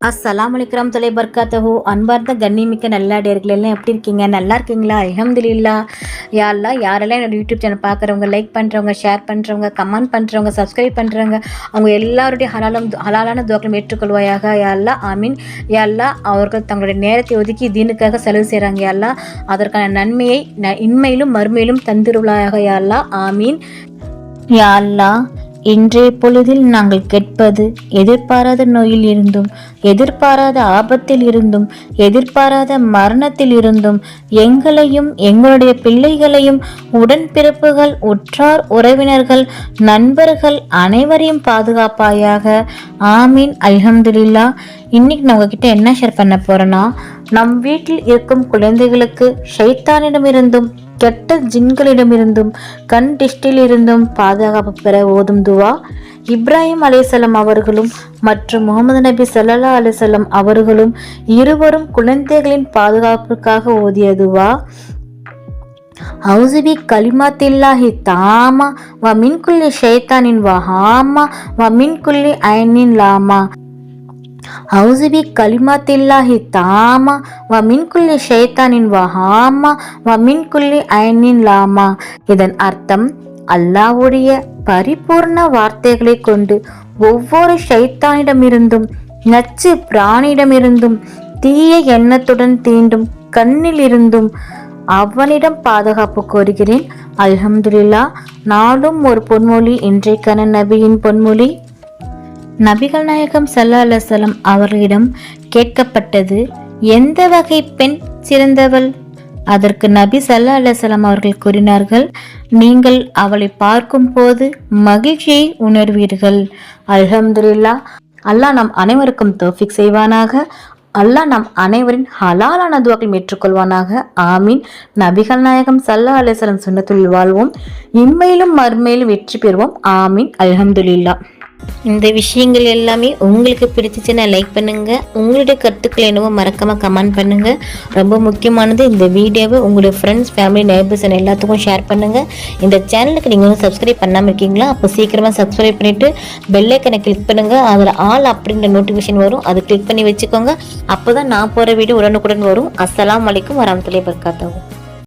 அஸ்ஸலாமு அலைக்கும் தலை பர்காத்தஹு. அன்பார்ந்த கண்ணிமிக்க நல்லாடியர்கள் எல்லாம் எப்படி இருக்கீங்க? நல்லா இருக்கீங்களா? அல்ஹம்துலில்லாஹ். யா அல்லாஹ், யாரெல்லாம் என்னோட யூடியூப் சேனல் பார்க்குறவங்க, லைக் பண்ணுறவங்க, ஷேர் பண்ணுறவங்க, கமெண்ட் பண்ணுறவங்க, சப்ஸ்கிரைப் பண்ணுறவங்க, அவங்க எல்லாருடைய ஹலாலான துவாக்களும் ஏற்றுக்கொள்வாயாக. யா அல்லாஹ், ஆமீன். யா அல்லாஹ், அவர்கள் தங்களுடைய நேரத்தை ஒதுக்கி தீனுக்காக செலவு செய்கிறாங்க. யா அல்லாஹ், அதற்கான நன்மையை இன்மையிலும் மறுமையிலும் தந்திருவாயாக. யா அல்லாஹ், ஆமீன். யா அல்லாஹ், இன்றைய பொழுதில் நாங்கள் கேட்பது எதிர்பாராத நோயில் இருந்தும், எதிர்பாராத ஆபத்தில் இருந்தும், எதிர்பாராத மரணத்தில் இருந்தும் எங்களையும் எங்களுடைய பிள்ளைகளையும் உடன்பிறப்புகள், உற்றார் உறவினர்கள், நண்பர்கள் அனைவரையும் பாதுகாப்பாயாக. ஆமீன். அல்ஹம்துலில்லாஹ். இன்னைக்கு நான் உங்ககிட்ட என்ன ஷேர் பண்ண போறேன்னா, நம் வீட்டில் இருக்கும் குழந்தைகளுக்கு ஷைத்தானிடமிருந்தும், கெட்ட ஜின்களிடமிருந்தும், கண் டிஸ்டில் இருந்தும் பாதுகாப்பு பெற ஓதும் துவா. இப்ராஹிம் அலைஹிஸ்ஸலாம் அவர்களும் மற்றும் முகமது நபி ஸல்லல்லாஹு அலைஹி வஸல்லம் அவர்களும் இருவரும் குழந்தைகளின் பாதுகாப்புக்காக ஓதிய துவா. அவுஸு பி கலிமாத்தில்லாஹி தாமா வ மின் குல்லி ஷைத்தானின் வஹாமா வ மின் குல்லி ஐனின் லாமா. அவுஸு பி கலிமாத்தில்லாஹி தாமா வ மின் குல்லி ஷைத்தானின் வஹாமா வ மின் குல்லி ஐனின் லாமா. இதன் அர்த்தம், அல்லாஹ்வுடைய பரிபூர்ண வார்த்தைகளை கொண்டு ஒவ்வொரு ஷைத்தானிடமிருந்தும், நச்சு பிராணியிடமிருந்தும், தீய எண்ணத்துடன் தீண்டும் கண்ணில் இருந்தும் அவனிடம் பாதுகாப்பு கோருகிறேன். அல்ஹம்துலில்லாஹ். நாளும் ஒரு பொன்மொழி. இன்றைக்கான நபியின் பொன்மொழி. நபிகள் நாயகம் ஸல்லல்லாஹு அலைஹி வஸல்லம் அவர்களிடம் கேட்கப்பட்டது, எந்த வகை பெண் சிறந்தவள்? அதற்கு நபி ஸல்லல்லாஹு அலைஹி வஸல்லம் அவர்கள் கூறினார்கள், நீங்கள் அவளை பார்க்கும் போது மகிழ்ச்சியை உணர்வீர்கள். அல்ஹம்துலில்லாஹ். அல்லாஹ் நம் அனைவருக்கும் தௌஃபீக் செய்வானாக. அல்லாஹ் நம் அனைவரின் ஹலாலான துவாக்களை ஏற்றுக்கொள்வானாக. ஆமீன். நபிகள் நாயகம் ஸல்லல்லாஹு அலைஹி வஸல்லம் சுன்னத்துல் வாழ்வோம், இம்மையிலும் மறுமையிலும் வெற்றி பெறுவோம். ஆமீன். அல்ஹம்துலில்லாஹ். இந்த விஷயங்கள் எல்லாமே உங்களுக்கு பிடிச்சிச்சுன்னா லைக் பண்ணுங்க. உங்களுடைய கருத்துக்கள் என்னவோ மறக்காம கமெண்ட் பண்ணுங்க. ரொம்ப முக்கியமானது, இந்த வீடியோவை உங்களுடைய ஃப்ரெண்ட்ஸ், ஃபேமிலி, நெய்பர்ஸ் எல்லாத்துக்கும் ஷேர் பண்ணுங்க. இந்த சேனலுக்கு நீங்க வந்து சப்ஸ்கிரைப் பண்ணாமல் இருக்கீங்களா? அப்போ சீக்கிரமா சப்ஸ்கிரைப் பண்ணிட்டு பெல் ஐக்கனை கிளிக் பண்ணுங்க. அதில் ஆல் அப்படின்ற நோட்டிஃபிகேஷன் வரும், அதை கிளிக் பண்ணி வச்சுக்கோங்க. அப்போதான் நான் போற வீடியோ உடனுக்குடன் வரும். அஸ்ஸலாமு அலைக்கும் வரஹ்மத்துல்லாஹி வபரகாத்துஹு.